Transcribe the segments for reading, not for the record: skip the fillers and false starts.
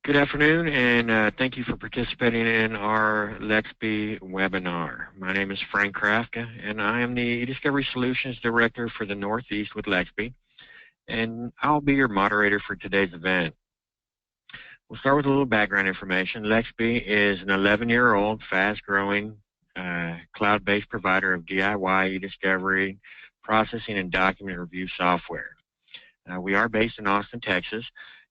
Good afternoon, and thank you for participating in our Lexby webinar. My name is Frank Krafka, and I am the eDiscovery Solutions Director for the Northeast with Lexby, and I'll be your moderator for today's event. We'll start with a little background information. Lexby is an 11-year-old, fast-growing, cloud-based provider of DIY eDiscovery processing and document review software. We are based in Austin, Texas,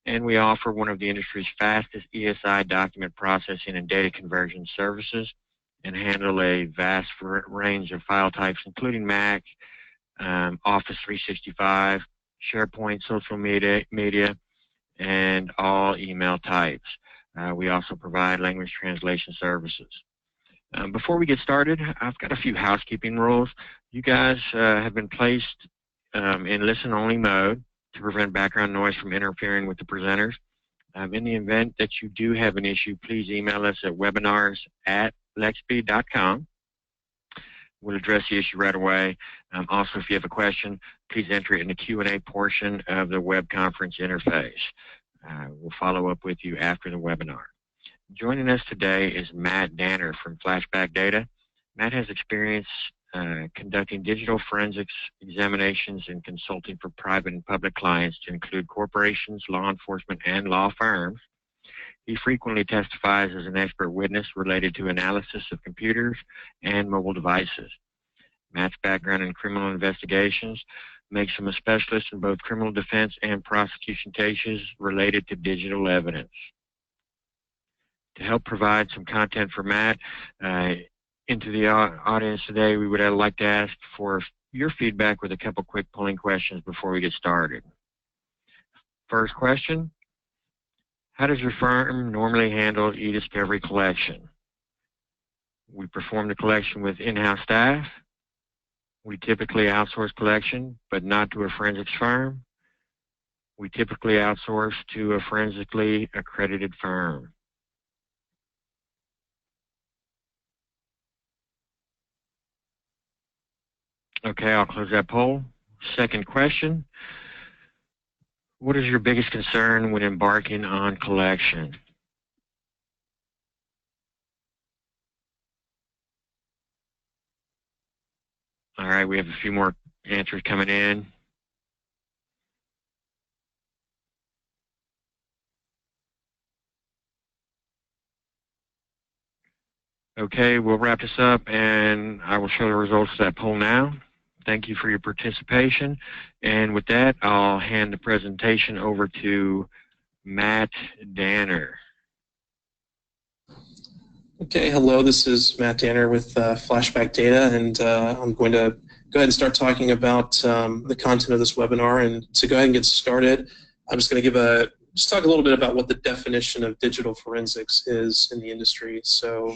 and we offer one of the industry's fastest ESI document processing and data conversion services and handle a vast range of file types, including Mac, Office 365, SharePoint, social media, and all email types. We also provide language translation services. Before we get started, I've got a few housekeeping rules. You guys have been placed in listen-only mode to prevent background noise from interfering with the presenters. In the event that you do have an issue, please email us at webinars@lexby.com. We'll address the issue right away. Also, if you have a question, please enter it in the Q&A portion of the web conference interface. We'll follow up with you after the webinar. Joining us today is Matt Danner from Flashback Data. Matt has experience conducting digital forensics examinations and consulting for private and public clients to include corporations, law enforcement, and law firms. He frequently testifies as an expert witness related to analysis of computers and mobile devices. Matt's background in criminal investigations makes him a specialist in both criminal defense and prosecution cases related to digital evidence. To help provide some content for Matt, into the audience today, we would like to ask for your feedback with a couple quick polling questions before we get started. First question, how does your firm normally handle eDiscovery collection? We perform the collection with in-house staff. We typically outsource collection, but not to a forensics firm. We typically outsource to a forensically accredited firm. Okay, I'll close that poll. Second question, what is your biggest concern when embarking on collection? All right, we have a few more answers coming in. Okay, we'll wrap this up and I will show the results of that poll now. Thank you for your participation. And with that, I'll hand the presentation over to Matt Danner. Okay, hello, this is Matt Danner with Flashback Data, and I'm going to go ahead and start talking about the content of this webinar. And to go ahead and get started, I'm just going to just talk a little bit about what the definition of digital forensics is in the industry. So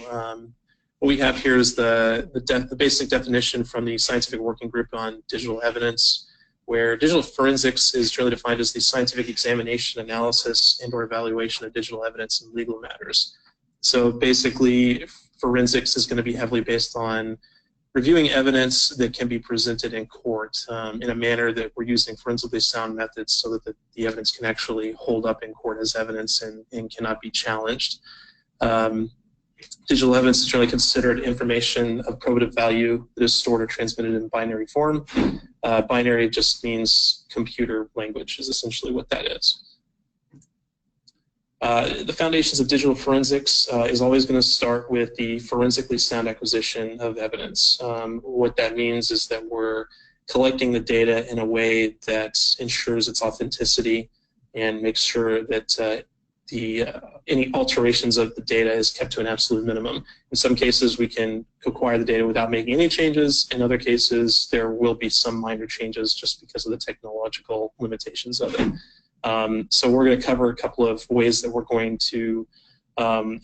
what we have here is the basic definition from the Scientific Working Group on Digital Evidence, where digital forensics is generally defined as the scientific examination, analysis, and/or evaluation of digital evidence in legal matters. So basically, forensics is going to be heavily based on reviewing evidence that can be presented in court in a manner that we're using forensically sound methods so that the evidence can actually hold up in court as evidence and cannot be challenged. Digital evidence is generally considered information of probative value that is stored or transmitted in binary form. Binary just means computer language is essentially what that is. The foundations of digital forensics is always going to start with the forensically sound acquisition of evidence. What that means is that we're collecting the data in a way that ensures its authenticity and makes sure that any alterations of the data is kept to an absolute minimum. In some cases, we can acquire the data without making any changes. In other cases, there will be some minor changes just because of the technological limitations of it. So we're going to cover a couple of ways that we're going to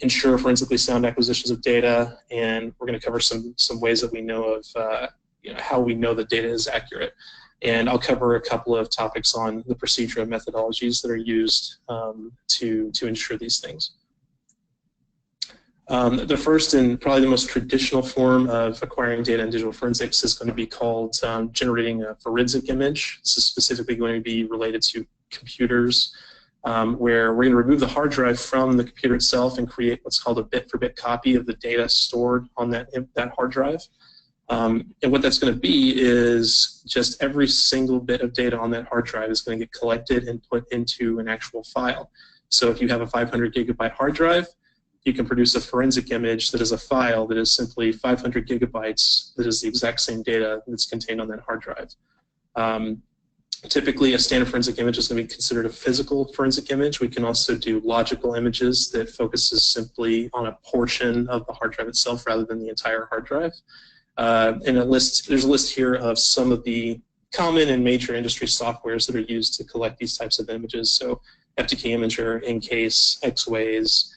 ensure forensically sound acquisitions of data, and we're going to cover some ways that we know of how we know the data is accurate. And I'll cover a couple of topics on the procedure and methodologies that are used to ensure these things. The first and probably the most traditional form of acquiring data in digital forensics is going to be called generating a forensic image. This is specifically going to be related to computers where we're going to remove the hard drive from the computer itself and create what's called a bit-for-bit copy of the data stored on that hard drive. And what that's going to be is just every single bit of data on that hard drive is going to get collected and put into an actual file. So if you have a 500 gigabyte hard drive, you can produce a forensic image that is a file that is simply 500 gigabytes that is the exact same data that's contained on that hard drive. Typically, a standard forensic image is going to be considered a physical forensic image. We can also do logical images that focuses simply on a portion of the hard drive itself rather than the entire hard drive. And there's a list here of some of the common and major industry softwares that are used to collect these types of images. So FTK Imager, Incase, Xways,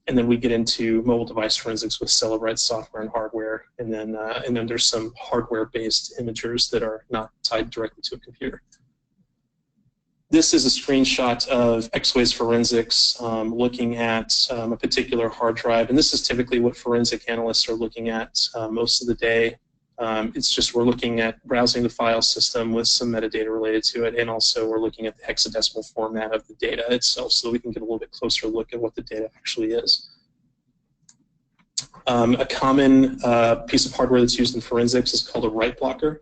and then we get into mobile device forensics with Cellebrite software and hardware, and then there's some hardware-based imagers that are not tied directly to a computer. This is a screenshot of Xways forensics looking at a particular hard drive, and this is typically what forensic analysts are looking at most of the day. It's just we're looking at browsing the file system with some metadata related to it, and also we're looking at the hexadecimal format of the data itself so we can get a little bit closer look at what the data actually is. A common piece of hardware that's used in forensics is called a write blocker.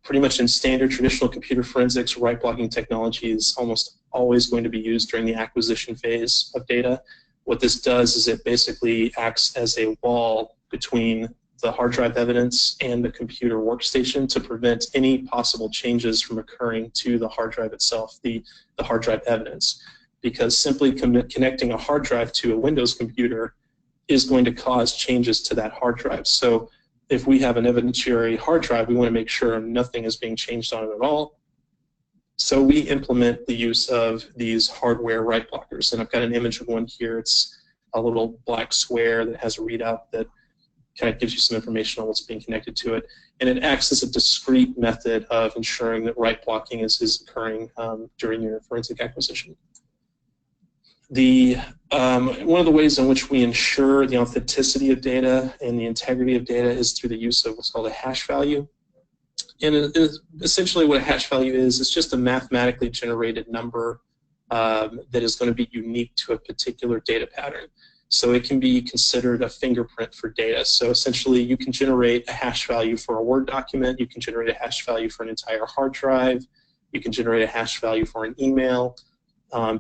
Pretty much in standard traditional computer forensics, write blocking technology is almost always going to be used during the acquisition phase of data. What this does is it basically acts as a wall between the hard drive evidence and the computer workstation to prevent any possible changes from occurring to the hard drive itself, the hard drive evidence. Because simply connecting a hard drive to a Windows computer is going to cause changes to that hard drive. So if we have an evidentiary hard drive, we want to make sure nothing is being changed on it at all. So we implement the use of these hardware write blockers. And I've got an image of one here. It's a little black square that has a readout that kind of gives you some information on what's being connected to it. And it acts as a discrete method of ensuring that write blocking is occurring during your forensic acquisition. One of the ways in which we ensure the authenticity of data and the integrity of data is through the use of what's called a hash value. And essentially what a hash value is, it's just a mathematically generated number that is going to be unique to a particular data pattern. So it can be considered a fingerprint for data. So essentially you can generate a hash value for a Word document, you can generate a hash value for an entire hard drive, you can generate a hash value for an email.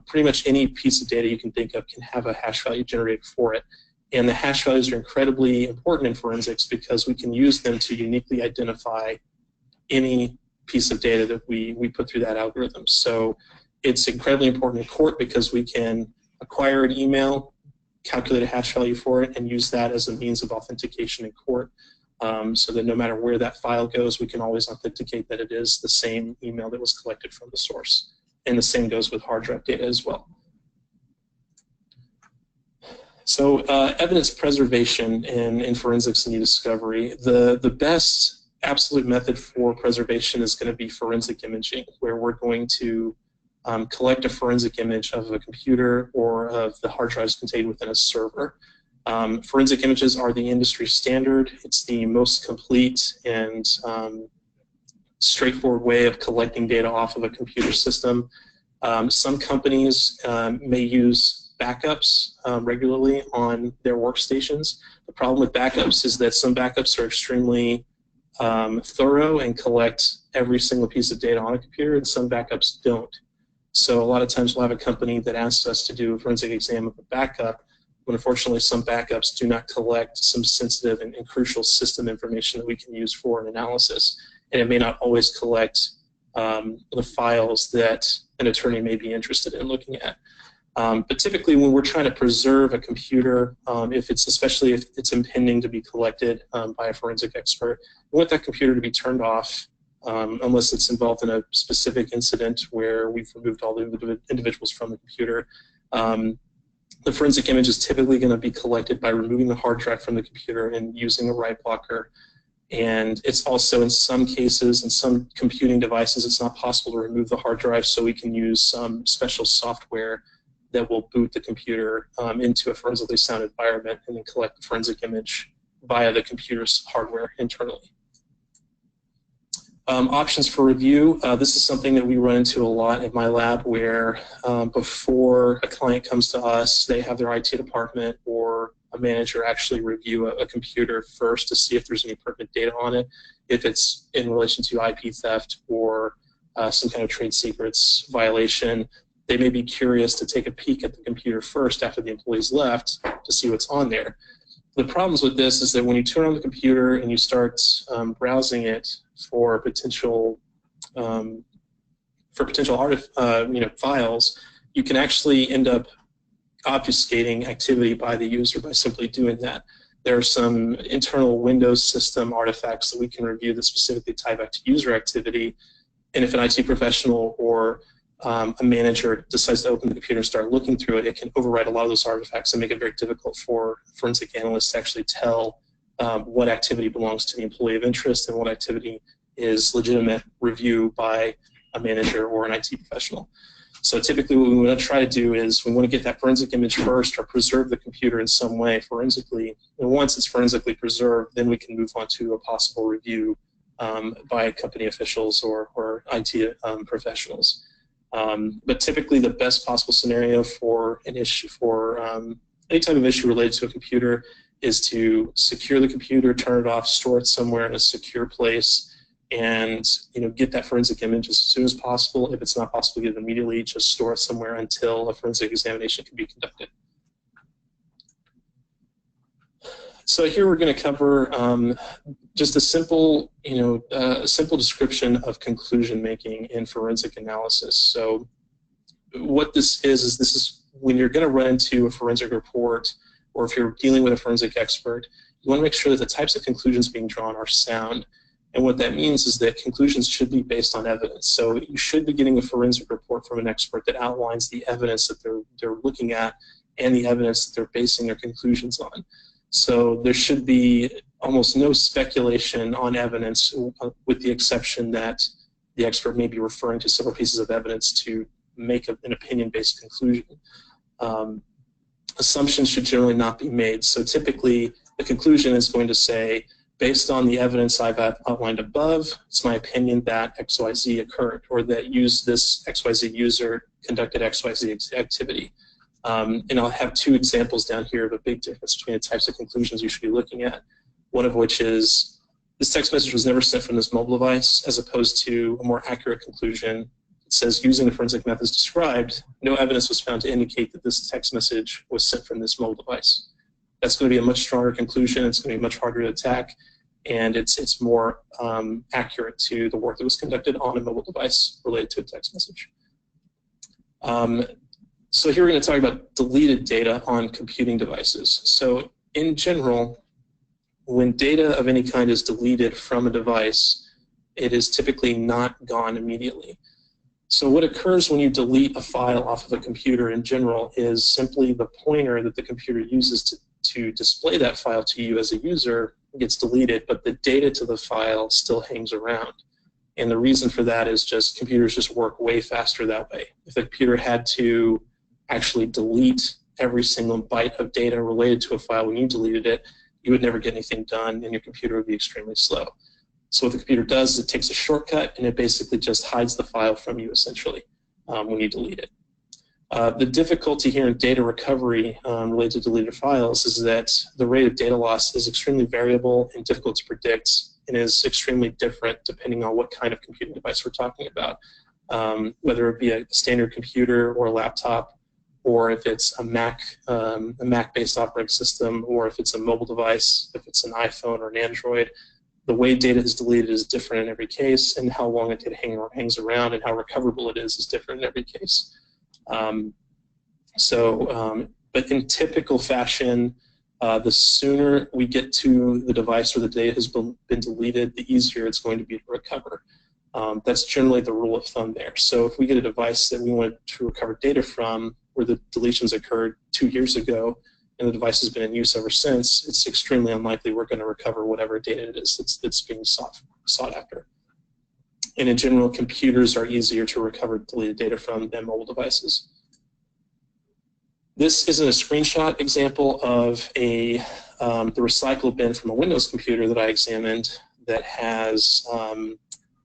Pretty much any piece of data you can think of can have a hash value generated for it. And the hash values are incredibly important in forensics because we can use them to uniquely identify any piece of data that we put through that algorithm. So it's incredibly important in court because we can acquire an email, calculate a hash value for it, and use that as a means of authentication in court so that no matter where that file goes, we can always authenticate that it is the same email that was collected from the source. And the same goes with hard drive data as well. So evidence preservation in forensics and e-discovery, the best absolute method for preservation is going to be forensic imaging, where we're going to collect a forensic image of a computer or of the hard drives contained within a server. Forensic images are the industry standard. It's the most complete and straightforward way of collecting data off of a computer system. Some companies may use backups regularly on their workstations. The problem with backups is that some backups are extremely thorough and collect every single piece of data on a computer, and some backups don't. So a lot of times we'll have a company that asks us to do a forensic exam of a backup, but unfortunately some backups do not collect some sensitive and crucial system information that we can use for an analysis. And it may not always collect the files that an attorney may be interested in looking at. But typically when we're trying to preserve a computer, especially if it's impending to be collected by a forensic expert, we want that computer to be turned off unless it's involved in a specific incident where we've removed all the individuals from the computer. The forensic image is typically going to be collected by removing the hard drive from the computer and using a write blocker. And it's also, in some cases, in some computing devices, it's not possible to remove the hard drive, so we can use some special software that will boot the computer into a forensically sound environment and then collect the forensic image via the computer's hardware internally. Options for review. This is something that we run into a lot in my lab where before a client comes to us, they have their IT department or a manager actually review a computer first to see if there's any pertinent data on it, if it's in relation to IP theft or some kind of trade secrets violation. They may be curious to take a peek at the computer first after the employee's left to see what's on there. The problems with this is that when you turn on the computer and you start browsing it for potential files, you can actually end up obfuscating activity by the user by simply doing that. There are some internal Windows system artifacts that we can review that specifically tie back to user activity, and if an IT professional or a manager decides to open the computer and start looking through it, it can override a lot of those artifacts and make it very difficult for forensic analysts to actually tell what activity belongs to the employee of interest and what activity is legitimate review by a manager or an IT professional. So typically what we want to try to do is we want to get that forensic image first or preserve the computer in some way forensically. And once it's forensically preserved, then we can move on to a possible review by company officials or IT professionals. But typically the best possible scenario for an issue, for any type of issue related to a computer, is to secure the computer, turn it off, store it somewhere in a secure place, and get that forensic image as soon as possible. If it's not possible to get it immediately, just store it somewhere until a forensic examination can be conducted. So here we're going to cover just a simple, simple description of conclusion making in forensic analysis. So what this is this is when you're going to run into a forensic report, or if you're dealing with a forensic expert, you want to make sure that the types of conclusions being drawn are sound. And what that means is that conclusions should be based on evidence. So you should be getting a forensic report from an expert that outlines the evidence that they're looking at and the evidence that they're basing their conclusions on. So there should be almost no speculation on evidence, with the exception that the expert may be referring to several pieces of evidence to make an opinion-based conclusion. Assumptions should generally not be made. So typically, the conclusion is going to say, based on the evidence I've outlined above, it's my opinion that XYZ occurred, or that this XYZ user conducted XYZ activity. And I'll have two examples down here of a big difference between the types of conclusions you should be looking at. One of which is, this text message was never sent from this mobile device, as opposed to a more accurate conclusion. It says, using the forensic methods described, no evidence was found to indicate that this text message was sent from this mobile device. That's going to be a much stronger conclusion. It's going to be much harder to attack, and it's more accurate to the work that was conducted on a mobile device related to a text message. So here we're going to talk about deleted data on computing devices. So in general, when data of any kind is deleted from a device, it is typically not gone immediately. So what occurs when you delete a file off of a computer in general is simply the pointer that the computer uses to display that file to you as a user gets deleted, but the data to the file still hangs around. And the reason for that is just computers just work way faster that way. If the computer had to actually delete every single byte of data related to a file when you deleted it, you would never get anything done and your computer would be extremely slow. So what the computer does is it takes a shortcut and it basically just hides the file from you essentially when you delete it. The difficulty here in data recovery related to deleted files is that the rate of data loss is extremely variable and difficult to predict, and is extremely different depending on what kind of computing device we're talking about, whether it be a standard computer or a laptop, or if it's a Mac-based operating system, or if it's a mobile device, if it's an iPhone or an Android. The way data is deleted is different in every case, and how long it hangs around and how recoverable it is different in every case. But in typical fashion, the sooner we get to the device where the data has been deleted, the easier it's going to be to recover. That's generally the rule of thumb there. So if we get a device that we want to recover data from, where the deletions occurred 2 years ago, and the device has been in use ever since, it's extremely unlikely we're going to recover whatever data it is that's being sought after. And in general, computers are easier to recover deleted data from than mobile devices. This isn't a screenshot example of the recycle bin from a Windows computer that I examined that has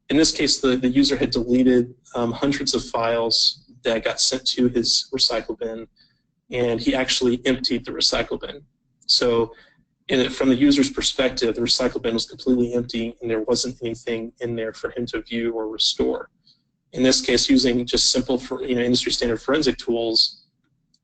In this case, the user had deleted hundreds of files that got sent to his recycle bin, and he actually emptied the recycle bin. So from the user's perspective, the recycle bin was completely empty, and there wasn't anything in there for him to view or restore. In this case, using just simple industry standard forensic tools,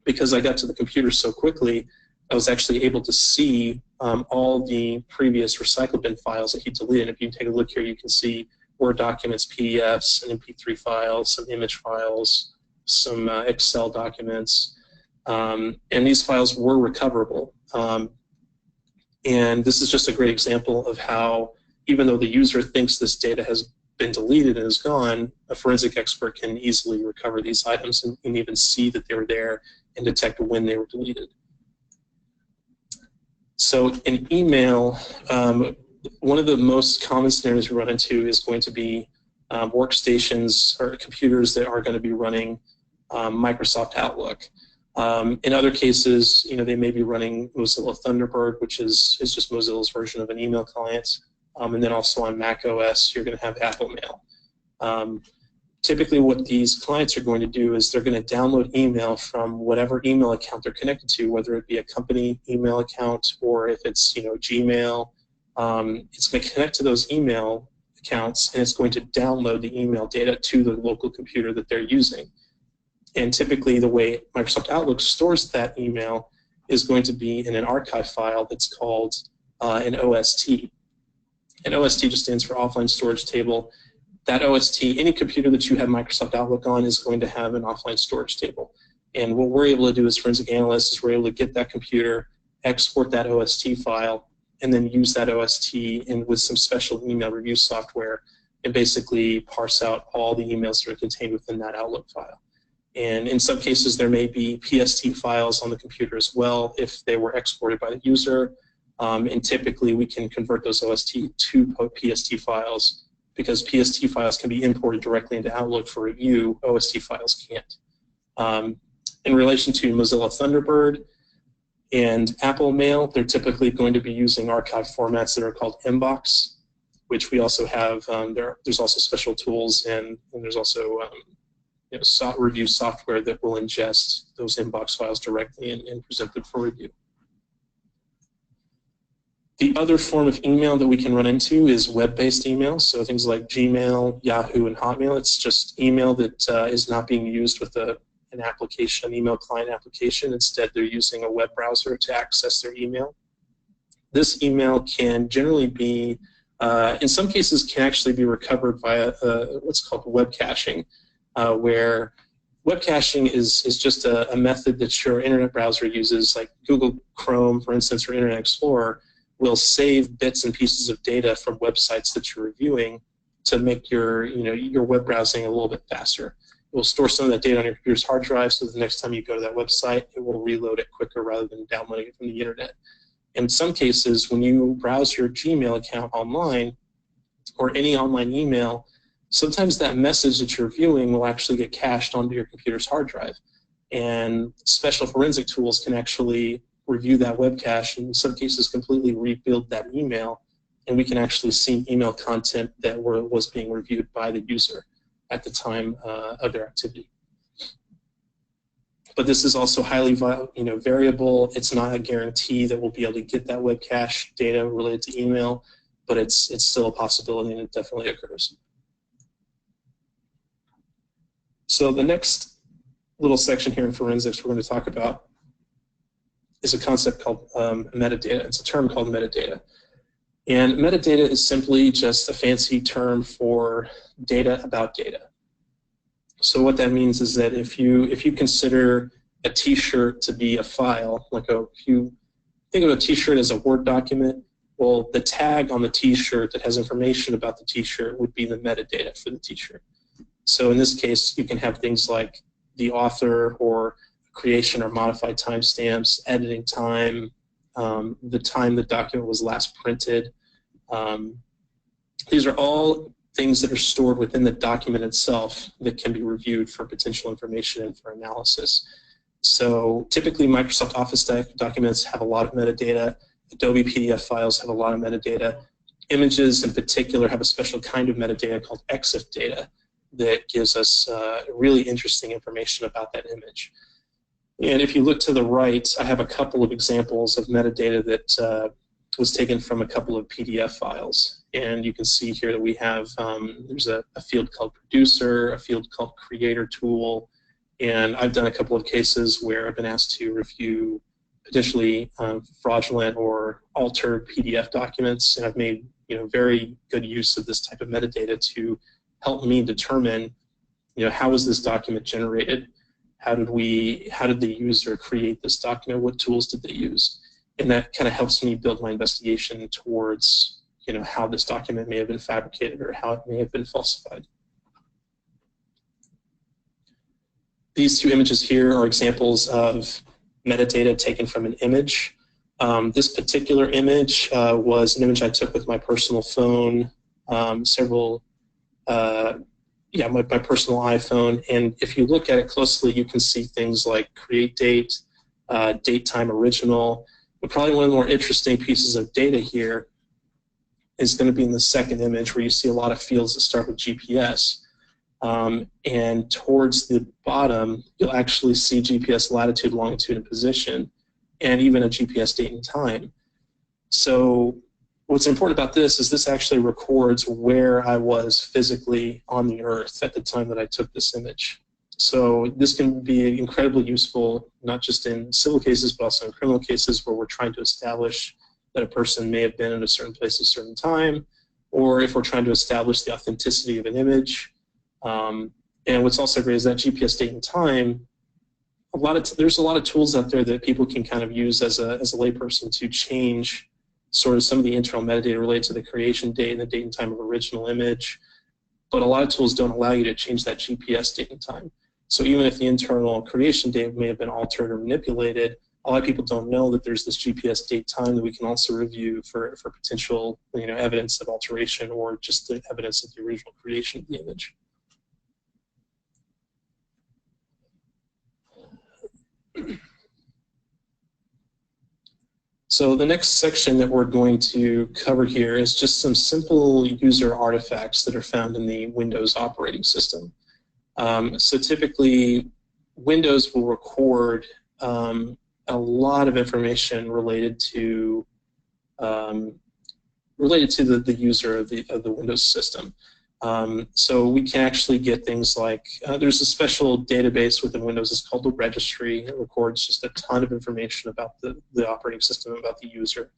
because I got to the computer so quickly, I was actually able to see all the previous recycle bin files that he deleted. If you take a look here, you can see Word documents, PDFs, an MP3 file, some image files, some Excel documents, and these files were recoverable. And this is just a great example of how, even though the user thinks this data has been deleted and is gone, a forensic expert can easily recover these items and even see that they were there and detect when they were deleted. So in email, one of the most common scenarios we run into is going to be workstations or computers that are going to be running Microsoft Outlook. In other cases, they may be running Mozilla Thunderbird, which is just Mozilla's version of an email client. And then also on Mac OS, you're going to have Apple Mail. Typically what these clients are going to do is they're going to download email from whatever email account they're connected to, whether it be a company email account or if it's Gmail. It's going to connect to those email accounts, and it's going to download the email data to the local computer that they're using. And typically the way Microsoft Outlook stores that email is going to be in an archive file that's called an OST. And OST just stands for offline storage table. That OST, any computer that you have Microsoft Outlook on is going to have an offline storage table. And what we're able to do as forensic analysts is we're able to get that computer, export that OST file, and then use that OST with some special email review software and basically parse out all the emails that are contained within that Outlook file. And in some cases, there may be PST files on the computer as well if they were exported by the user. And typically, we can convert those OST to PST files because PST files can be imported directly into Outlook for review. OST files can't. In relation to Mozilla Thunderbird and Apple Mail, they're typically going to be using archive formats that are called Mbox, which we also have. There's also special tools, and there's also review software that will ingest those Mbox files directly and present them for review. The other form of email that we can run into is web-based email, so things like Gmail, Yahoo, and Hotmail. It's just email that is not being used with an application, an email client application. Instead, they're using a web browser to access their email. This email can generally be, in some cases, can actually be recovered via what's called web caching, where web caching is just a method that your internet browser uses, like Google Chrome, for instance, or Internet Explorer, will save bits and pieces of data from websites that you're reviewing to make your web browsing a little bit faster. It will store some of that data on your computer's hard drive, so the next time you go to that website, it will reload it quicker rather than downloading it from the internet. In some cases, when you browse your Gmail account online or any online email, sometimes that message that you're viewing will actually get cached onto your computer's hard drive. And special forensic tools can actually review that web cache and in some cases completely rebuild that email, and we can actually see email content that was being reviewed by the user at the time of their activity. But this is also highly variable. It's not a guarantee that we'll be able to get that web cache data related to email, but it's still a possibility, and it definitely occurs. So the next little section here in forensics we're going to talk about is a concept called metadata. It's a term called metadata. And metadata is simply just a fancy term for data about data. So what that means is that if you consider a T-shirt to be a file, if you think of a T-shirt as a Word document, well, the tag on the T-shirt that has information about the T-shirt would be the metadata for the T-shirt. So in this case, you can have things like the author or creation or modified timestamps, editing time, the time the document was last printed. These are all things that are stored within the document itself that can be reviewed for potential information and for analysis. So typically Microsoft Office documents have a lot of metadata. Adobe PDF files have a lot of metadata. Images in particular have a special kind of metadata called EXIF data that gives us really interesting information about that image. And if you look to the right, I have a couple of examples of metadata that was taken from a couple of PDF files. And you can see here that we have, there's a field called producer, a field called creator tool, and I've done a couple of cases where I've been asked to review potentially fraudulent or altered PDF documents, and I've made very good use of this type of metadata to help me determine how was this document generated, how did the user create this document, what tools did they use, and that kind of helps me build my investigation towards how this document may have been fabricated or how it may have been falsified. These two images here are examples of metadata taken from an image. This particular image was an image I took with my personal phone, my personal iPhone, and if you look at it closely, you can see things like create date, date time original, but probably one of the more interesting pieces of data here is going to be in the second image where you see a lot of fields that start with GPS. And towards the bottom, you'll actually see GPS latitude, longitude, and position, and even a GPS date and time. So what's important about this is this actually records where I was physically on the Earth at the time that I took this image. So this can be incredibly useful, not just in civil cases, but also in criminal cases where we're trying to establish that a person may have been in a certain place at a certain time, or if we're trying to establish the authenticity of an image. And what's also great is that GPS date and time, there's a lot of tools out there that people can kind of use as a layperson to change sort of some of the internal metadata related to the creation date and the date and time of original image. But a lot of tools don't allow you to change that GPS date and time. So even if the internal creation date may have been altered or manipulated, a lot of people don't know that there's this GPS date time that we can also review for potential evidence of alteration or just the evidence of the original creation of the image. So the next section that we're going to cover here is just some simple user artifacts that are found in the Windows operating system. So typically, Windows will record a lot of information related to the user of the Windows system. So we can actually get things like, there's a special database within Windows, it's called the Registry. It records just a ton of information about the operating system, about the user.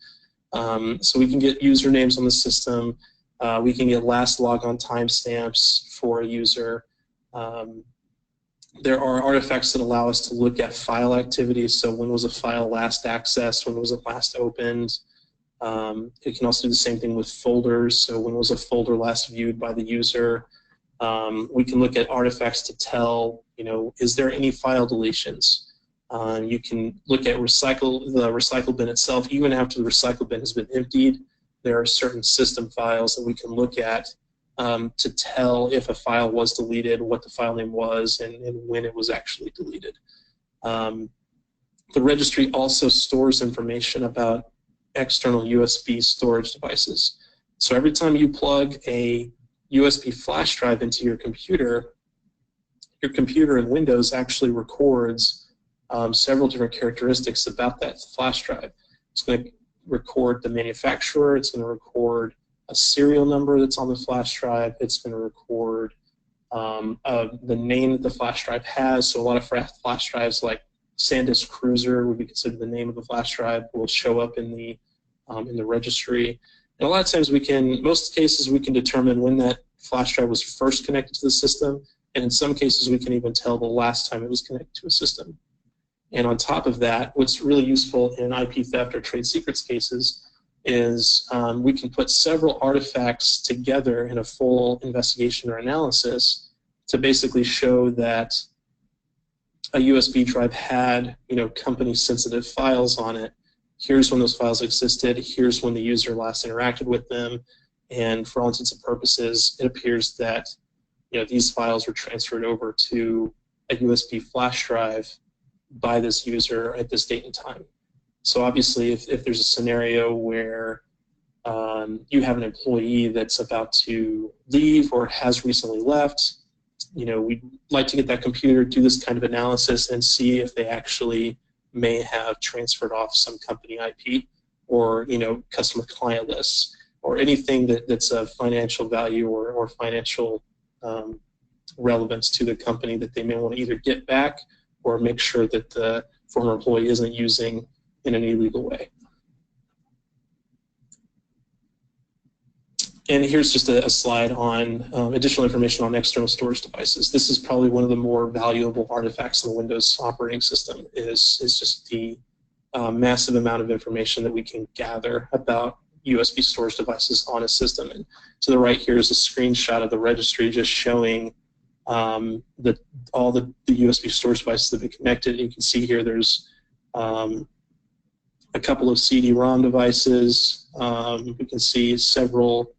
So we can get usernames on the system, we can get last logon timestamps for a user. There are artifacts that allow us to look at file activity, so when was a file last accessed, when was it last opened. It can also do the same thing with folders, so when was a folder last viewed by the user. We can look at artifacts to tell, is there any file deletions. You can look at the recycle bin itself. Even after the recycle bin has been emptied, there are certain system files that we can look at to tell if a file was deleted, what the file name was, and when it was actually deleted. The registry also stores information about external USB storage devices. So every time you plug a USB flash drive into your computer in Windows actually records several different characteristics about that flash drive. It's going to record the manufacturer, it's going to record a serial number that's on the flash drive, it's going to record the name that the flash drive has. So a lot of flash drives like SanDisk Cruiser would be considered the name of the flash drive, will show up in the registry. And a lot of times most cases we can determine when that flash drive was first connected to the system, and in some cases we can even tell the last time it was connected to a system. And on top of that, what's really useful in IP theft or trade secrets cases is we can put several artifacts together in a full investigation or analysis to basically show that a USB drive had, company-sensitive files on it. Here's when those files existed. Here's when the user last interacted with them. And for all intents and purposes, it appears that, these files were transferred over to a USB flash drive by this user at this date and time. So obviously, if there's a scenario where you have an employee that's about to leave or has recently left. We'd like to get that computer, do this kind of analysis, and see if they actually may have transferred off some company IP or customer client lists or anything that's of financial value or financial relevance to the company that they may want to either get back or make sure that the former employee isn't using in an illegal way. And here's just a slide on additional information on external storage devices. This is probably one of the more valuable artifacts in the Windows operating system is just the massive amount of information that we can gather about USB storage devices on a system. And to the right here is a screenshot of the registry just showing all the USB storage devices that have been connected. You can see here there's a couple of CD-ROM devices. We can see several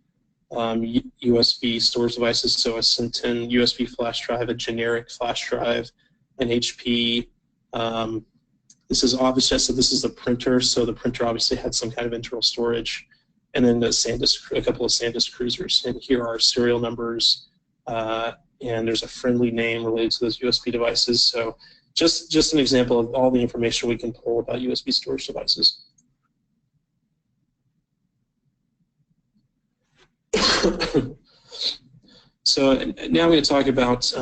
USB storage devices, so a Cintiq USB flash drive, a generic flash drive, an HP. This is obviously, so this is the printer, so the printer obviously had some kind of internal storage, and then the SanDisk, a couple of SanDisk cruisers. And here are serial numbers, and there's a friendly name related to those USB devices. So just an example of all the information we can pull about USB storage devices. So now I'm going to talk about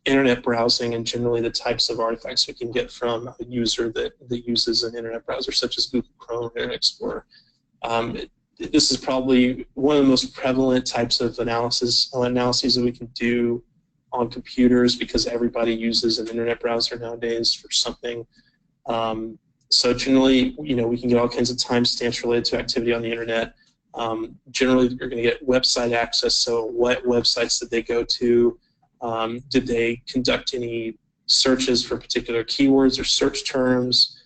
internet browsing and generally the types of artifacts we can get from a user that uses an internet browser such as Google Chrome or Internet Explorer. This is probably one of the most prevalent types of analyses that we can do on computers because everybody uses an internet browser nowadays for something. So generally, we can get all kinds of timestamps related to activity on the internet. Generally, you're going to get website access, so what websites did they go to? Did they conduct any searches for particular keywords or search terms?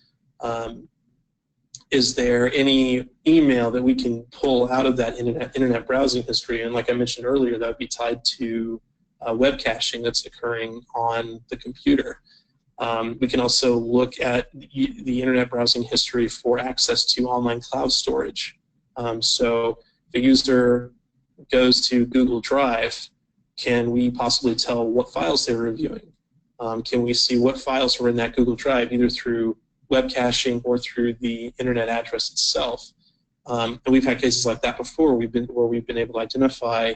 Is there any email that we can pull out of that internet browsing history? And like I mentioned earlier, that would be tied to web caching that's occurring on the computer. We can also look at the internet browsing history for access to online cloud storage. So if a user goes to Google Drive, can we possibly tell what files they were reviewing? Can we see what files were in that Google Drive, either through web caching or through the internet address itself? And we've had cases like that before. Where we've been able to identify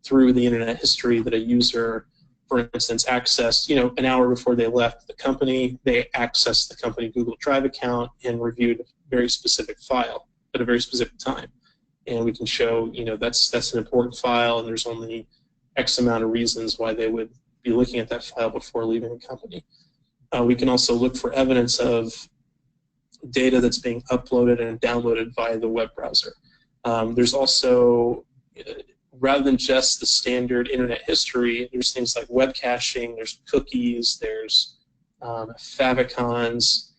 through the internet history that a user, for instance, accessed, an hour before they left the company, they accessed the company Google Drive account and reviewed a very specific file at a very specific time. And we can show, that's an important file and there's only X amount of reasons why they would be looking at that file before leaving the company. We can also look for evidence of data that's being uploaded and downloaded via the web browser. There's also, rather than just the standard internet history, there's things like web caching, there's cookies, there's favicons,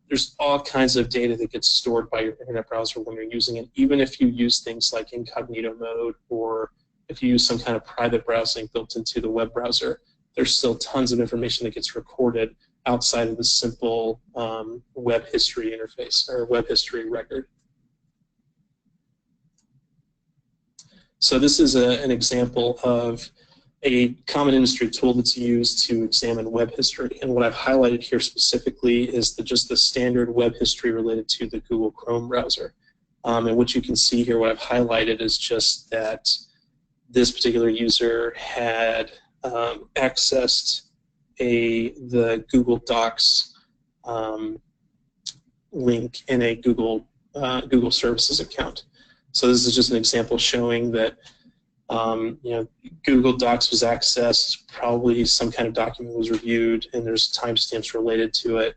there's all kinds of data that gets stored by your internet browser when you're using it, even if you use things like incognito mode or if you use some kind of private browsing built into the web browser. There's still tons of information that gets recorded outside of the simple web history interface or web history record. So this is an example of a common industry tool that's used to examine web history. And what I've highlighted here specifically is just the standard web history related to the Google Chrome browser. And what you can see here, what I've highlighted is just that this particular user had accessed the Google Docs link in a Google Services account. So this is just an example showing that Google Docs was accessed, probably some kind of document was reviewed, and there's timestamps related to it.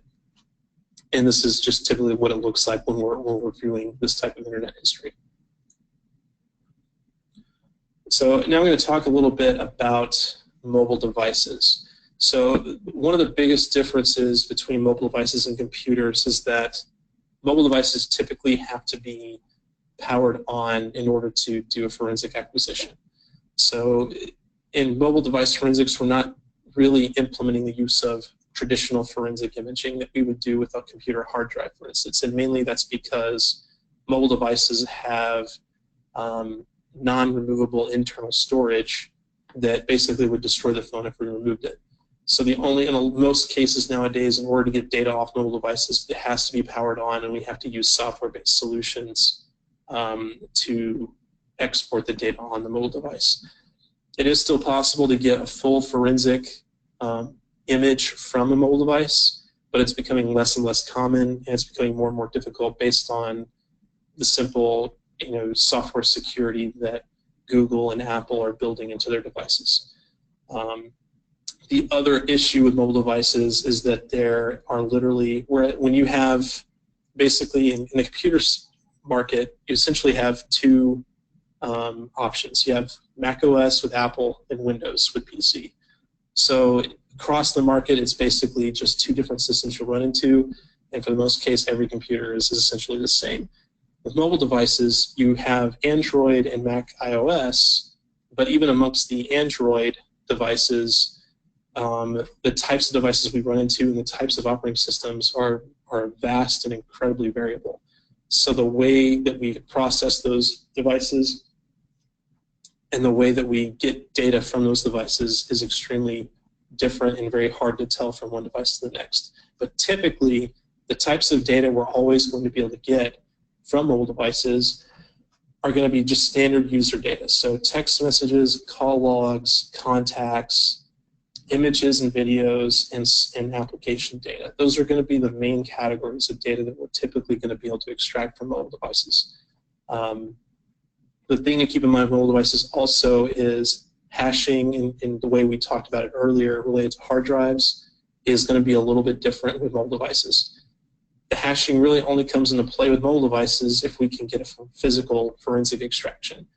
And this is just typically what it looks like when we're viewing this type of internet history. So now I'm going to talk a little bit about mobile devices. So one of the biggest differences between mobile devices and computers is that mobile devices typically have to be powered on in order to do a forensic acquisition. So in mobile device forensics, we're not really implementing the use of traditional forensic imaging that we would do with a computer hard drive, for instance. And mainly that's because mobile devices have non-removable internal storage that basically would destroy the phone if we removed it. So in most cases nowadays, in order to get data off mobile devices, it has to be powered on, and we have to use software-based solutions to export the data on the mobile device. It is still possible to get a full forensic image from a mobile device, but it's becoming less and less common, and it's becoming more and more difficult based on the simple, software security that Google and Apple are building into their devices. The other issue with mobile devices is that there are literally, when you have, basically in the computer market, you essentially have two options. You have Mac OS with Apple and Windows with PC. So across the market, it's basically just two different systems you run into, and for the most case, every computer is essentially the same. With mobile devices, you have Android and Mac iOS, but even amongst the Android devices, the types of devices we run into and the types of operating systems are vast and incredibly variable. So the way that we process those devices and the way that we get data from those devices is extremely different and very hard to tell from one device to the next. But typically, the types of data we're always going to be able to get from mobile devices are going to be just standard user data. So text messages, call logs, contacts, images and videos, and application data. Those are going to be the main categories of data that we're typically going to be able to extract from mobile devices. The thing to keep in mind with mobile devices also is hashing, in the way we talked about it earlier related to hard drives, is going to be a little bit different with mobile devices. The hashing really only comes into play with mobile devices if we can get a physical forensic extraction.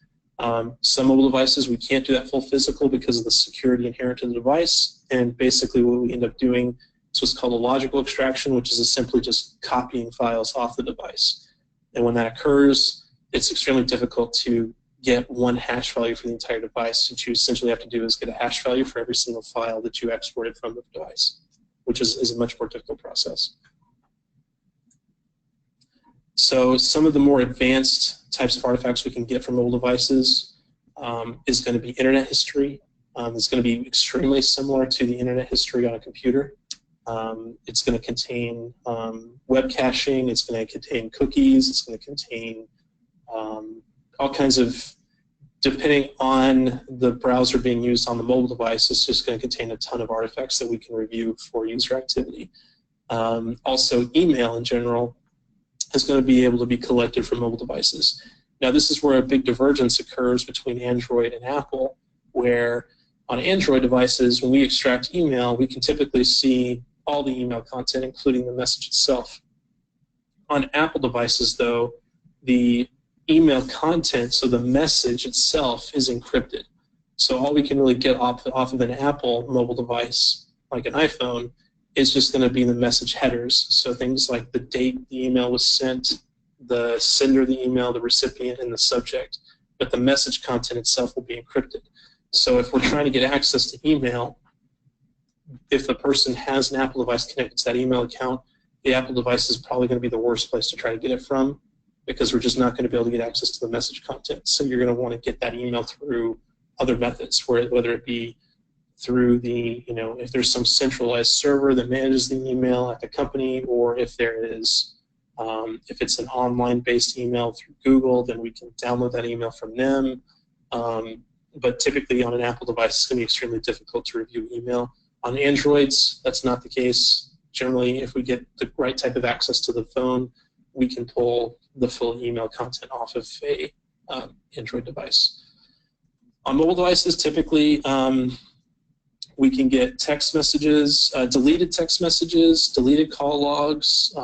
Some mobile devices, we can't do that full physical because of the security inherent in the device, and basically what we end up doing is what's called a logical extraction, which is simply just copying files off the device. And when that occurs, it's extremely difficult to get one hash value for the entire device. What you essentially have to do is get a hash value for every single file that you exported from the device, which is a much more difficult process. So some of the more advanced types of artifacts we can get from mobile devices is going to be internet history. It's going to be extremely similar to the internet history on a computer. It's going to contain web caching. It's going to contain cookies. It's going to contain all kinds of, depending on the browser being used on the mobile device, it's just going to contain a ton of artifacts that we can review for user activity. Also, email in general is going to be able to be collected from mobile devices. Now, this is where a big divergence occurs between Android and Apple, where on Android devices, when we extract email, we can typically see all the email content, including the message itself. On Apple devices, though, the email content, so the message itself, is encrypted. So all we can really get off of an Apple mobile device, like an iPhone, is just going to be the message headers. So things like the date the email was sent, the sender of the email, the recipient, and the subject. But the message content itself will be encrypted. So if we're trying to get access to email, if the person has an Apple device connected to that email account, the Apple device is probably going to be the worst place to try to get it from, because we're just not going to be able to get access to the message content. So you're going to want to get that email through other methods, whether it be through the, if there's some centralized server that manages the email at the company, or if there is, if it's an online-based email through Google, then we can download that email from them. But typically on an Apple device, it's going to be extremely difficult to review email. On Androids, that's not the case. Generally, if we get the right type of access to the phone, we can pull the full email content off of a Android device. On mobile devices, typically, we can get text messages, deleted text messages, deleted call logs,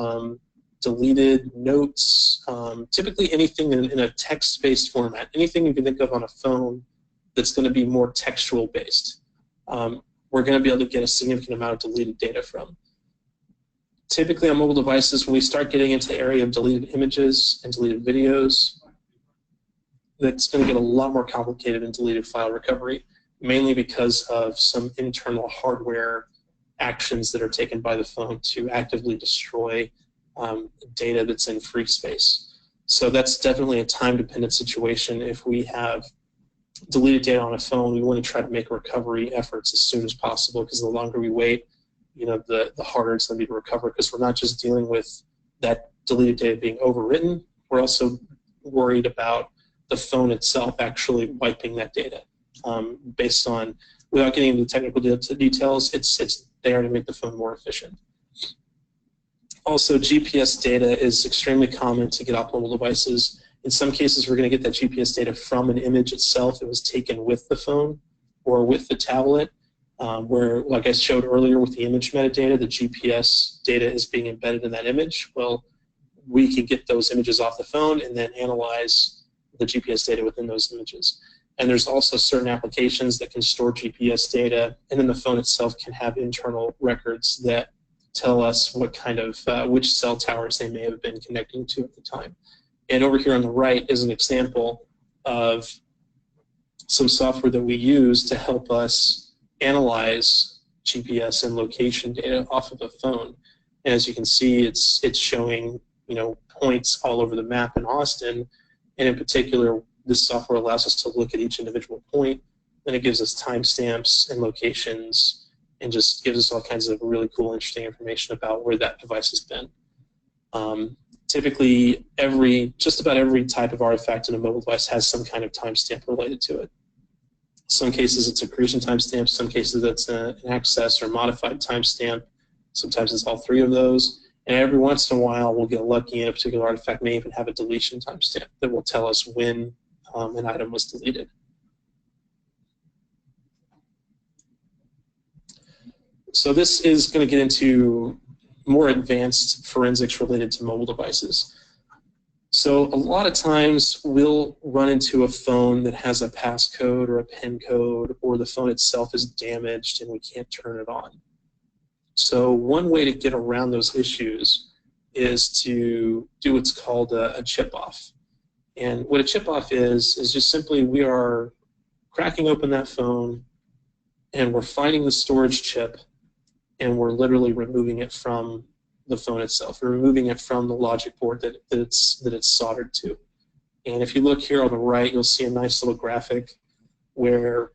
deleted notes, typically anything in a text-based format, anything you can think of on a phone that's going to be more textual-based. We're going to be able to get a significant amount of deleted data from. Typically on mobile devices, when we start getting into the area of deleted images and deleted videos, that's going to get a lot more complicated in deleted file recovery, mainly because of some internal hardware actions that are taken by the phone to actively destroy data that's in free space. So that's definitely a time-dependent situation. If we have deleted data on a phone, we want to try to make recovery efforts as soon as possible, because the longer we wait, the harder it's going to be to recover, because we're not just dealing with that deleted data being overwritten, we're also worried about the phone itself actually wiping that data. Based on, without getting into the technical details, it's there to make the phone more efficient. Also, GPS data is extremely common to get off mobile devices. In some cases, we're going to get that GPS data from an image itself that was taken with the phone or with the tablet, where, like I showed earlier with the image metadata, the GPS data is being embedded in that image. Well, we can get those images off the phone and then analyze the GPS data within those images. And there's also certain applications that can store GPS data, and then the phone itself can have internal records that tell us what kind of, which cell towers they may have been connecting to at the time. And over here on the right is an example of some software that we use to help us analyze GPS and location data off of a phone. And as you can see, it's showing points all over the map in Austin, and in particular, this software allows us to look at each individual point, and it gives us timestamps and locations, and just gives us all kinds of really cool, interesting information about where that device has been. Typically, just about every type of artifact in a mobile device has some kind of timestamp related to it. Some cases it's a creation timestamp, some cases it's an access or modified timestamp, sometimes it's all three of those, and every once in a while we'll get lucky and a particular artifact may even have a deletion timestamp that will tell us when an item was deleted. So this is going to get into more advanced forensics related to mobile devices. So a lot of times we'll run into a phone that has a passcode or a PIN code, or the phone itself is damaged and we can't turn it on. So one way to get around those issues is to do what's called a chip-off. And what a chip-off is just simply we are cracking open that phone and we're finding the storage chip, and we're literally removing it from the phone itself. We're removing it from the logic board that it's soldered to. And if you look here on the right, you'll see a nice little graphic where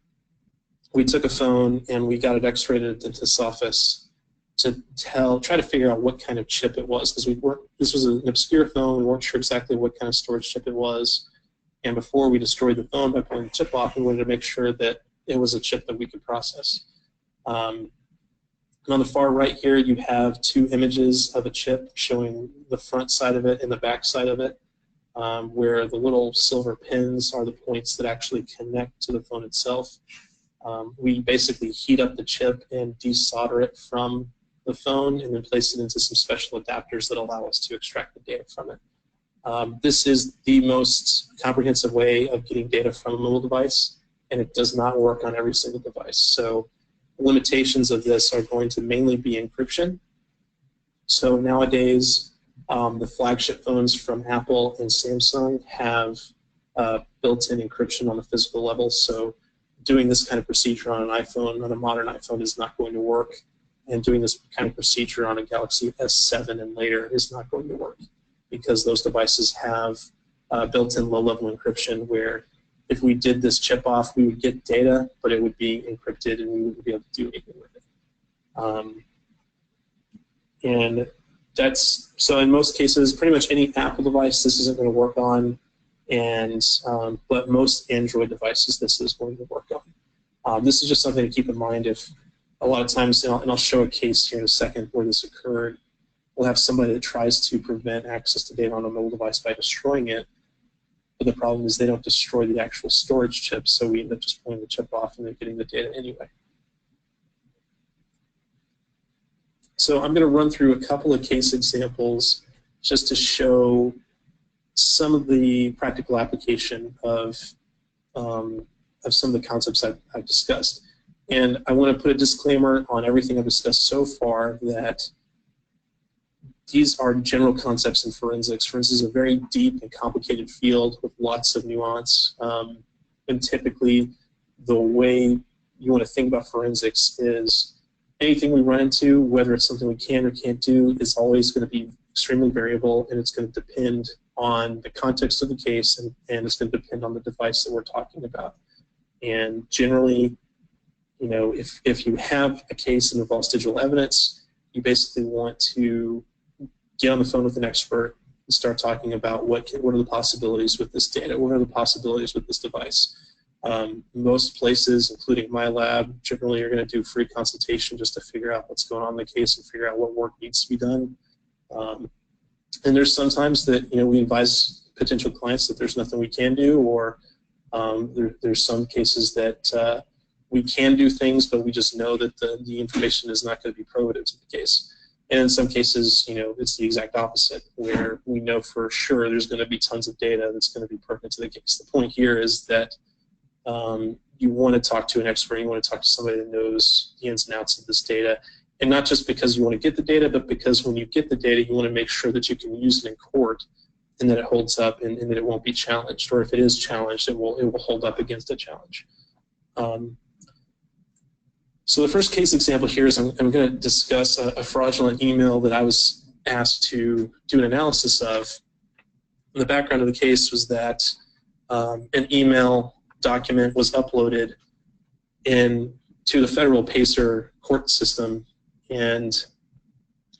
we took a phone and we got it X-rated into this office to try to figure out what kind of chip it was, because this was an obscure phone. We weren't sure exactly what kind of storage chip it was. And before we destroyed the phone by pulling the chip off, we wanted to make sure that it was a chip that we could process. And on the far right here, you have two images of a chip showing the front side of it and the back side of it, where the little silver pins are the points that actually connect to the phone itself. We basically heat up the chip and desolder it from the phone and then place it into some special adapters that allow us to extract the data from it. This is the most comprehensive way of getting data from a mobile device, and it does not work on every single device. So limitations of this are going to mainly be encryption. So nowadays, the flagship phones from Apple and Samsung have built-in encryption on the physical level. So doing this kind of procedure on an iPhone, on a modern iPhone, is not going to work. And doing this kind of procedure on a Galaxy S7 and later is not going to work, because those devices have built-in low-level encryption where if we did this chip off, we would get data, but it would be encrypted and we wouldn't be able to do anything with it. And that's, so in most cases, pretty much any Apple device this isn't going to work on, and but most Android devices this is going to work on. This is just something to keep in mind. If a lot of times, and I'll show a case here in a second where this occurred, we'll have somebody that tries to prevent access to data on a mobile device by destroying it. But the problem is they don't destroy the actual storage chip, so we end up just pulling the chip off and they're getting the data anyway. So I'm going to run through a couple of case examples just to show some of the practical application of some of the concepts I've discussed. And I want to put a disclaimer on everything I've discussed so far that these are general concepts in forensics. Forensics is a very deep and complicated field with lots of nuance. And typically, the way you want to think about forensics is anything we run into, whether it's something we can or can't do, is always going to be extremely variable, and it's going to depend on the context of the case, and it's going to depend on the device that we're talking about. And generally, you know, if you have a case that involves digital evidence, you basically want to get on the phone with an expert and start talking about what are the possibilities with this data, what are the possibilities with this device. Most places, including my lab, generally are going to do free consultation just to figure out what's going on in the case and figure out what work needs to be done. And there's sometimes that, you know, we advise potential clients that there's nothing we can do, or there's some cases that we can do things, but we just know that the information is not going to be probative to the case. And in some cases, you know, it's the exact opposite, where we know for sure there's going to be tons of data that's going to be pertinent to the case. The point here is that you want to talk to an expert, you want to talk to somebody that knows the ins and outs of this data, and not just because you want to get the data, but because when you get the data, you want to make sure that you can use it in court and that it holds up and that it won't be challenged, or if it is challenged, it will hold up against a challenge. So the first case example here is I'm going to discuss a fraudulent email that I was asked to do an analysis of. And the background of the case was that an email document was uploaded to the federal PACER court system, and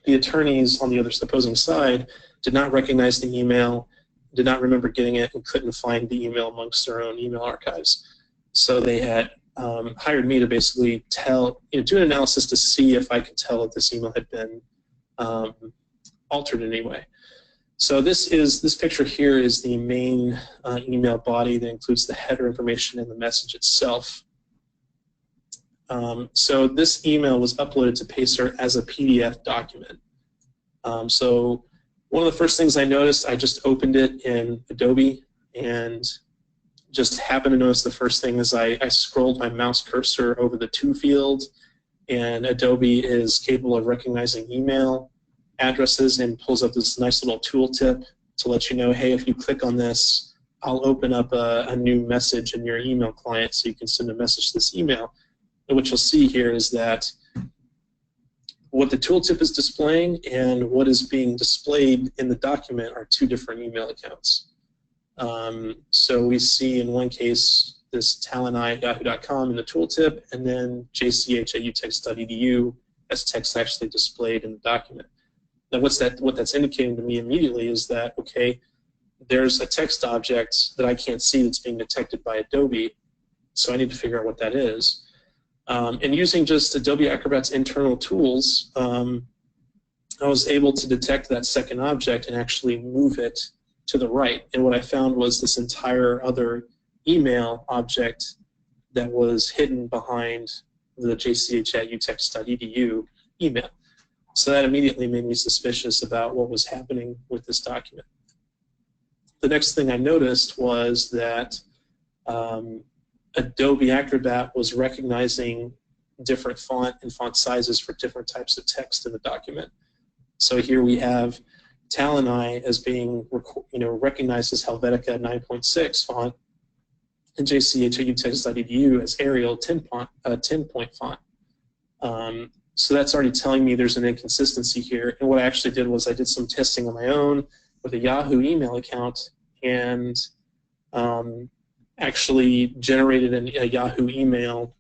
the attorneys on the opposing side did not recognize the email, did not remember getting it, and couldn't find the email amongst their own email archives. So they had hired me to basically do an analysis to see if I could tell if this email had been altered in any way. So this picture here is the main email body that includes the header information and the message itself. So this email was uploaded to PACER as a PDF document. So one of the first things I noticed, I just opened it in Adobe and just happened to notice the first thing is I scrolled my mouse cursor over the to field, and Adobe is capable of recognizing email addresses and pulls up this nice little tooltip to let you know, hey, if you click on this, I'll open up a new message in your email client so you can send a message to this email. And what you'll see here is that what the tooltip is displaying and what is being displayed in the document are two different email accounts. So we see in one case this talani@yahoo.com in the tooltip, and then jch@utech.edu as text actually displayed in the document. Now what that's indicating to me immediately is that, okay, there's a text object that I can't see that's being detected by Adobe, so I need to figure out what that is. And using just Adobe Acrobat's internal tools, I was able to detect that second object and actually move it to the right. And what I found was this entire other email object that was hidden behind the jch@utech.edu email. So that immediately made me suspicious about what was happening with this document. The next thing I noticed was that Adobe Acrobat was recognizing different font and font sizes for different types of text in the document. So here we have Talani as being recognized as Helvetica 9.6 font, and jch@utech.edu as Arial 10-point font. So that's already telling me there's an inconsistency here. And what I actually did was I did some testing on my own with a Yahoo email account and actually generated a Yahoo email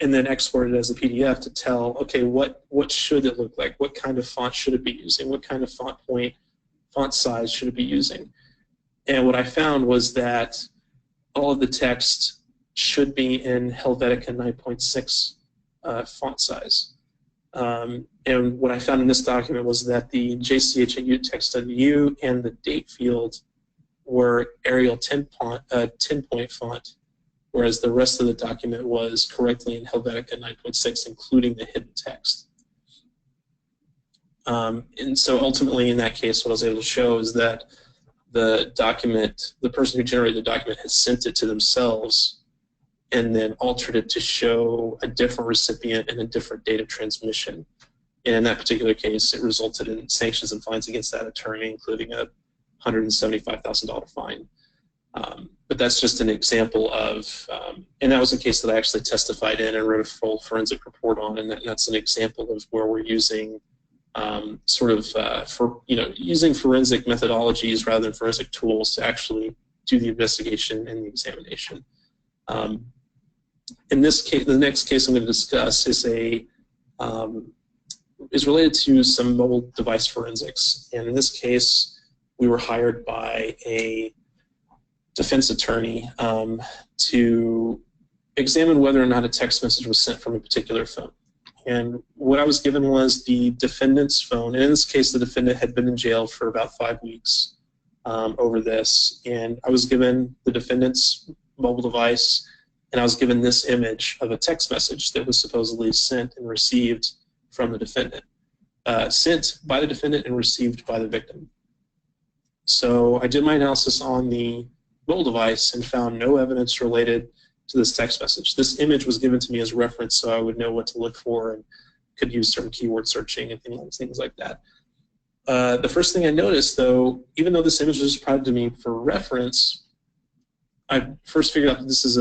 and then exported it as a PDF to tell, okay, what should it look like? What kind of font should it be using? What kind of font size should it be using? And what I found was that all of the text should be in Helvetica 9.6 font size. And what I found in this document was that the jch@utech.edu and the date field were Arial 10-point font, whereas the rest of the document was correctly in Helvetica 9.6, including the hidden text. And so ultimately in that case, what I was able to show is that the person who generated the document had sent it to themselves and then altered it to show a different recipient and a different date of transmission. And in that particular case, it resulted in sanctions and fines against that attorney, including a $175,000 fine. But that's just an example of, and that was a case that I actually testified in and wrote a full forensic report on, and that's an example of where we're using for using forensic methodologies rather than forensic tools to actually do the investigation and the examination. In this case, the next case I'm going to discuss is related to some mobile device forensics. And in this case, we were hired by a defense attorney to examine whether or not a text message was sent from a particular phone. And what I was given was the defendant's phone. And in this case, the defendant had been in jail for about 5 weeks over this. And I was given the defendant's mobile device, and I was given this image of a text message that was supposedly sent and received from the defendant. Sent by the defendant and received by the victim. So I did my analysis on the mobile device and found no evidence related to this text message. This image was given to me as reference so I would know what to look for and could use certain keyword searching and things like that. The first thing I noticed, though, even though this image was provided to me for reference, I first figured out that this is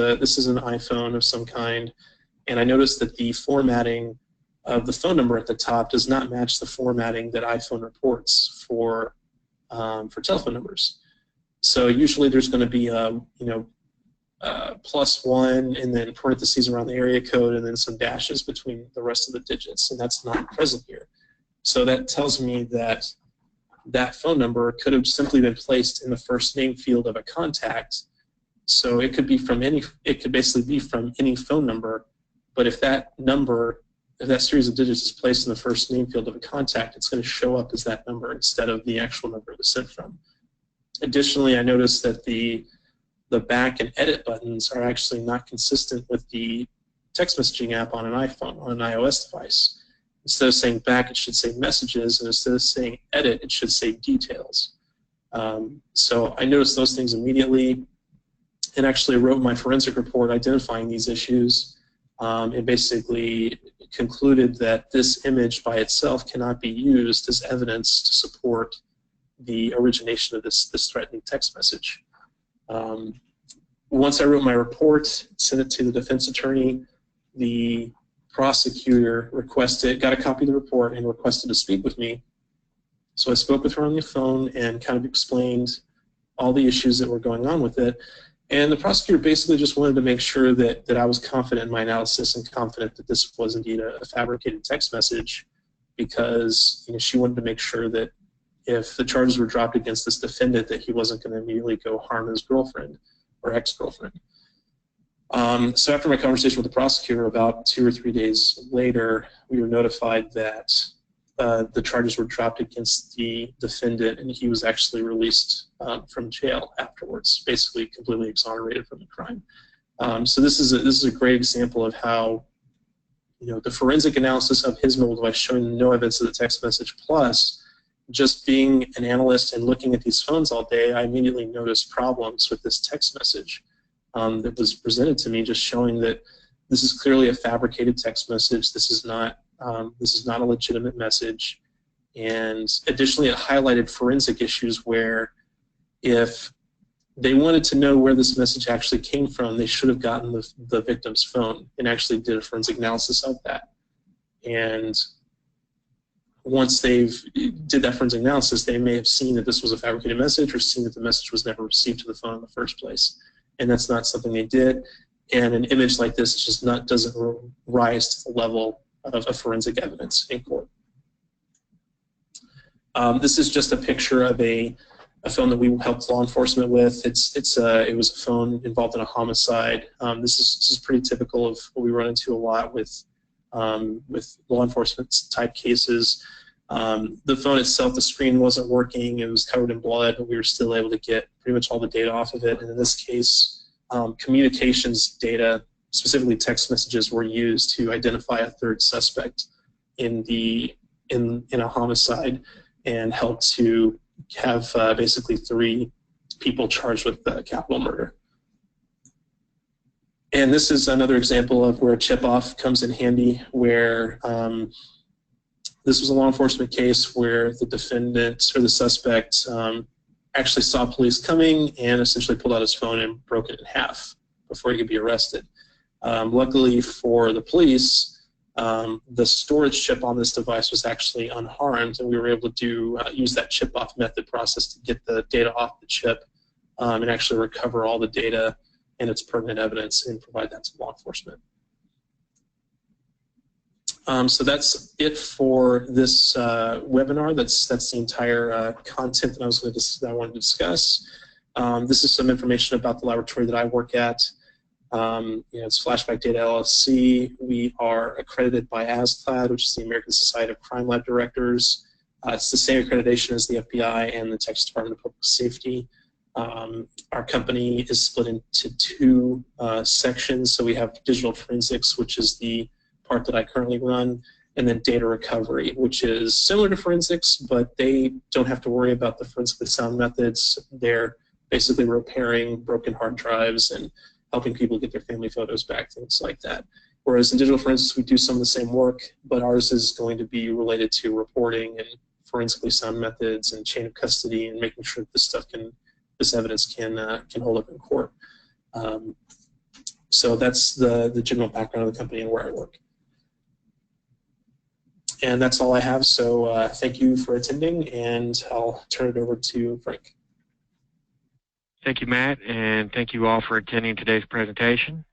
an iPhone of some kind, and I noticed that the formatting of the phone number at the top does not match the formatting that iPhone reports for telephone numbers. So usually there's going to be +1 and then parentheses around the area code and then some dashes between the rest of the digits, and that's not present here. So that tells me that that phone number could have simply been placed in the first name field of a contact. So it could be from it could basically be from any phone number, but if that series of digits is placed in the first name field of a contact, it's going to show up as that number instead of the actual number it was sent from. Additionally, I noticed that the back and edit buttons are actually not consistent with the text messaging app on an iPhone, on an iOS device. Instead of saying back, it should say messages, and instead of saying edit, it should say details. So I noticed those things immediately and actually wrote my forensic report identifying these issues and basically concluded that this image by itself cannot be used as evidence to support the origination of this threatening text message. Once I wrote my report, sent it to the defense attorney, the prosecutor got a copy of the report and requested to speak with me. So I spoke with her on the phone and kind of explained all the issues that were going on with it. And the prosecutor basically just wanted to make sure that I was confident in my analysis and confident that this was indeed a fabricated text message, because she wanted to make sure that if the charges were dropped against this defendant, that he wasn't going to immediately go harm his girlfriend or ex-girlfriend. So after my conversation with the prosecutor, about 2 or 3 days later, we were notified that the charges were dropped against the defendant, and he was actually released from jail afterwards, basically completely exonerated from the crime. So this is a great example of how the forensic analysis of his mobile device showing no evidence of the text message, plus just being an analyst and looking at these phones all day, I immediately noticed problems with this text message that was presented to me, just showing that this is clearly a fabricated text message. This is not a legitimate message. And additionally, it highlighted forensic issues where if they wanted to know where this message actually came from, they should have gotten the victim's phone and actually did a forensic analysis of that. And once they've did that forensic analysis, they may have seen that this was a fabricated message or seen that the message was never received to the phone in the first place. And that's not something they did. And an image like this just doesn't rise to the level of forensic evidence in court. This is just a picture of a phone that we helped law enforcement with. It was a phone involved in a homicide. This is pretty typical of what we run into a lot with law enforcement type cases. The phone itself, the screen wasn't working. It was covered in blood, but we were still able to get pretty much all the data off of it. And in this case, communications data, specifically text messages, were used to identify a third suspect in a homicide and helped to have basically 3 people charged with capital murder. And this is another example of where chip-off comes in handy, where this was a law enforcement case where the defendant or the suspect actually saw police coming and essentially pulled out his phone and broke it in half before he could be arrested. Luckily for the police, the storage chip on this device was actually unharmed, and we were able to use that chip-off method process to get the data off the chip and actually recover all the data and its pertinent evidence and provide that to law enforcement. So that's it for this webinar. That's the entire content that I wanted to discuss. This is some information about the laboratory that I work at. It's Flashback Data LLC. We are accredited by ASCLD, which is the American Society of Crime Lab Directors. It's the same accreditation as the FBI and the Texas Department of Public Safety. Our company is split into two sections. So we have digital forensics, which is the part that I currently run, and then data recovery, which is similar to forensics, but they don't have to worry about the forensically sound methods. They're basically repairing broken hard drives and helping people get their family photos back, things like that. Whereas in digital forensics, we do some of the same work, but ours is going to be related to reporting and forensically sound methods and chain of custody and making sure that this evidence can hold up in court. So that's the general background of the company and where I work. And that's all I have, so thank you for attending, and I'll turn it over to Frank. Thank you, Matt, and thank you all for attending today's presentation.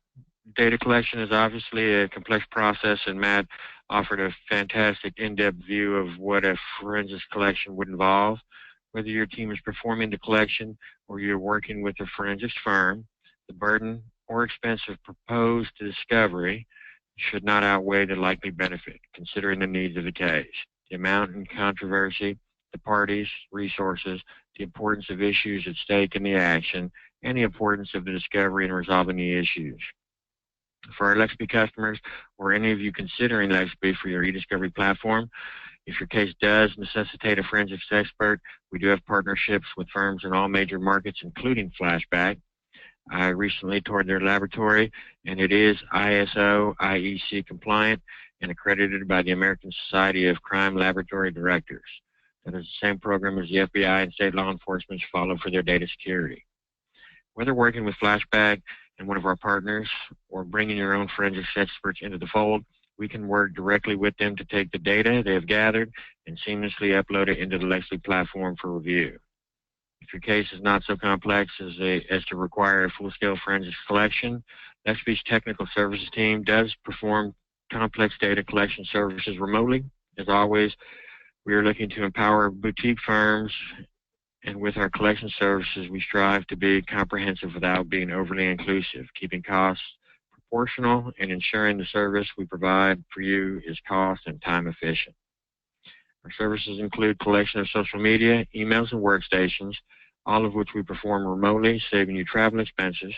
Data collection is obviously a complex process, and Matt offered a fantastic in-depth view of what a forensics collection would involve. Whether your team is performing the collection or you're working with a forensics firm, the burden or expense of proposed discovery should not outweigh the likely benefit, considering the needs of the case, the amount and controversy, the parties, resources, the importance of issues at stake in the action, and the importance of the discovery and resolving the issues. For our LexB customers, or any of you considering LexB for your e-discovery platform, if your case does necessitate a forensics expert, we do have partnerships with firms in all major markets, including Flashback. I recently toured their laboratory, and it is ISO IEC compliant and accredited by the American Society of Crime Laboratory Directors. That is the same program as the FBI and state law enforcement follow for their data security. Whether working with Flashback and one of our partners or bringing your own forensics experts into the fold, we can work directly with them to take the data they have gathered and seamlessly upload it into the LexB platform for review. If your case is not so complex as to require a full-scale forensics collection, LexB's technical services team does perform complex data collection services remotely. As always, we are looking to empower boutique firms, and with our collection services, we strive to be comprehensive without being overly inclusive, keeping costs proportional and ensuring the service we provide for you is cost and time efficient. Our services include collection of social media, emails, and workstations, all of which we perform remotely, saving you travel expenses.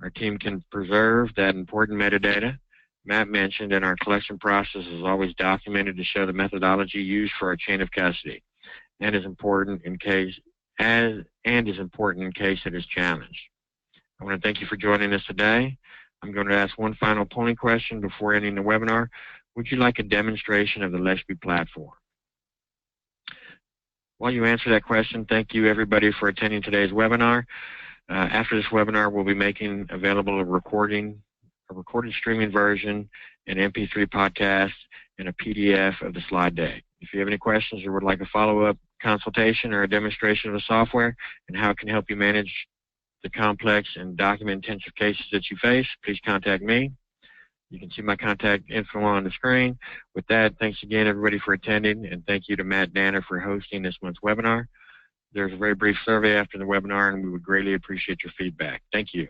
Our team can preserve that important metadata Matt mentioned, and our collection process is always documented to show the methodology used for our chain of custody, and is important in case it is challenged. I want to thank you for joining us today. I'm going to ask one final polling question before ending the webinar. Would you like a demonstration of the LexB platform? While you answer that question, thank you everybody for attending today's webinar. After this webinar, we'll be making available a recorded streaming version, an MP3 podcast, and a PDF of the slide deck. If you have any questions or would like a follow-up consultation or a demonstration of the software and how it can help you manage the complex and document-intensive cases that you face, please contact me. You can see my contact info on the screen. With that, thanks again, everybody, for attending, and thank you to Matt Danner for hosting this month's webinar. There's a very brief survey after the webinar, and we would greatly appreciate your feedback. Thank you.